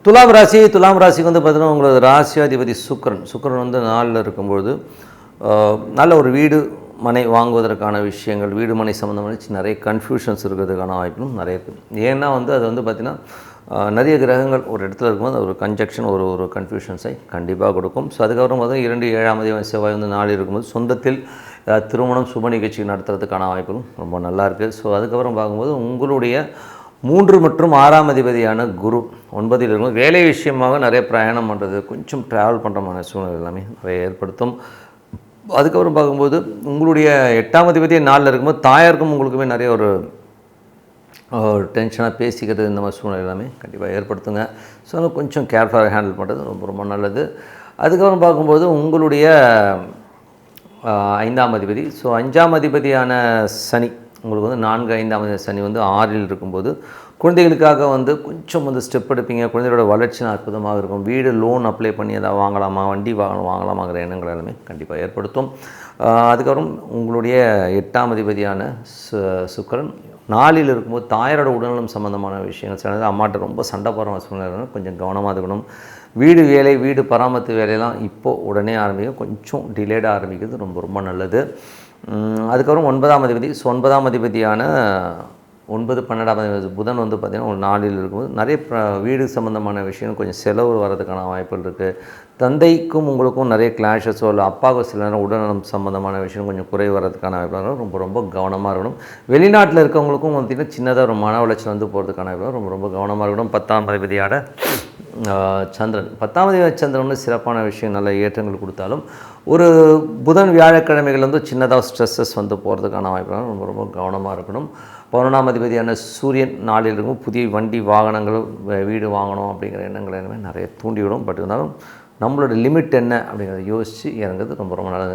துலாம் ராசிக்கு வந்து பார்த்தீங்கன்னா உங்களோட ராசியாதிபதி சுக்கிரன் வந்து நாளில் இருக்கும்பொழுது நல்ல ஒரு வீடு மனை வாங்குவதற்கான விஷயங்கள் வீடு மனை சம்மந்தமான நிறைய கன்ஃபியூஷன்ஸ் இருக்கிறதுக்கான வாய்ப்பும் நிறைய இருக்குது. ஏன்னா வந்து அது வந்து பார்த்திங்கன்னா நிறைய கிரகங்கள் ஒரு இடத்துல இருக்கும்போது ஒரு கன்ஜக்ஷன் ஒரு கன்ஃபியூஷன்ஸை கண்டிப்பாக கொடுக்கும். ஸோ அதுக்கப்புறம் பார்த்தீங்கன்னா 2 7ஆம் அதிபதி செவ்வாய் வந்து நாள் இருக்கும்போது சொந்தத்தில் திருமணம் சுப நிகழ்ச்சி நடத்துறதுக்கான வாய்ப்புகளும் ரொம்ப நல்லாயிருக்கு. ஸோ அதுக்கப்புறம் பார்க்கும்போது உங்களுடைய 3 மற்றும் 6ஆம் அதிபதியான குரு 9ல் இருக்கும் வேலை விஷயமாக நிறைய பிரயாணம் பண்ணுறது கொஞ்சம் ட்ராவல் பண்ணுற சூழ்நிலை எல்லாமே நிறைய ஏற்படுத்தும். அதுக்கப்புறம் பார்க்கும்போது உங்களுடைய 8ஆம் அதிபதி நாளில் இருக்கும்போது தாயாருக்கும் உங்களுக்குமே நிறைய ஒரு டென்ஷனாக பேசிக்கிறது இந்த மாதிரி சூழ்நிலை எல்லாமே கண்டிப்பாக ஏற்படுத்துங்க. ஸோ அதனால் கொஞ்சம் கேர்ஃபுல்லாக ஹேண்டில் பண்ணுறது ரொம்ப நல்லது. அதுக்கப்புறம் பார்க்கும்போது உங்களுடைய 5ஆம் அதிபதி, ஸோ 5ஆம் அதிபதியான சனி உங்களுக்கு வந்து 4 5ஆம் அதிபதி சனி வந்து 6ல் இருக்கும்போது குழந்தைகளுக்காக வந்து கொஞ்சம் வந்து ஸ்டெப் எடுப்பீங்க. குழந்தைகளோட வளர்ச்சி அற்புதமாக இருக்கும். வீடு லோன் அப்ளை பண்ணி எதாவது வாங்கலாமா, வண்டி வாங்கலாமாங்கிற எண்ணங்கள் எல்லாமே கண்டிப்பாக ஏற்படுத்தும். அதுக்கப்புறம் உங்களுடைய 8ஆம் அதிபதியான சுக்கிரன் 4ல் இருக்கும்போது தாயாரோட உடல்நலம் சம்மந்தமான விஷயங்கள் சில அம்மாட்ட ரொம்ப சண்டை போடுற சூழ்நிலை கொஞ்சம் கவனமாக இருக்கணும். வீடு வேலை வீடு பராமரிப்பு வேலையெல்லாம் இப்போது உடனே ஆரம்பிக்கும், கொஞ்சம் டிலேடாக ஆரம்பிக்கிறது ரொம்ப நல்லது. அதுக்கப்புறம் 9ஆம் அதிபதி, ஸோ 9ஆம் அதிபதியான 9 12ஆம் அதிபதி புதன் வந்து பார்த்திங்கன்னா ஒரு 4ல் இருக்கும்போது நிறைய வீடு சம்மந்தமான விஷயம் கொஞ்சம் செலவு வர்றதுக்கான வாய்ப்புகள் இருக்குது. தந்தைக்கும் உங்களுக்கும் நிறைய கிளாஷஸோ இல்லை அப்பாவுக்கும் சில நேரம் உடல்நலம் சம்மந்தமான விஷயம் கொஞ்சம் குறை வர்றதுக்கான வாய்ப்பு ரொம்ப கவனமாக இருக்கணும். வெளிநாட்டில் இருக்கவங்களுக்கும் பார்த்திங்கன்னா சின்னதாக ஒரு மன உளைச்சல் வந்து போகிறதுக்கான வாய்ப்பு ரொம்ப கவனமாக இருக்கணும். 10ஆம் அதிபதியான சந்திரன் 10ஆம் அதிபதி சந்திரன் வந்து சிறப்பான விஷயம் நல்ல ஏற்றங்கள் கொடுத்தாலும் ஒரு புதன் வியாழக்கிழமைகள் வந்து சின்னதாக ஸ்ட்ரெஸ்ஸஸ் வந்து போகிறதுக்கான வாய்ப்பு ரொம்ப கவனமாக இருக்கணும். 11ஆம் அதிபதியான சூரியன் 4ல் இருக்கும் புதிய வண்டி வாகனங்கள் வீடு வாங்கணும் அப்படிங்கிற எண்ணங்கள் எல்லாமே நிறைய தூண்டிவிடும். பட் இருந்தாலும் நம்மளோட லிமிட் என்ன அப்படிங்கிறத யோசித்து இறங்குறது ரொம்ப நல்லது.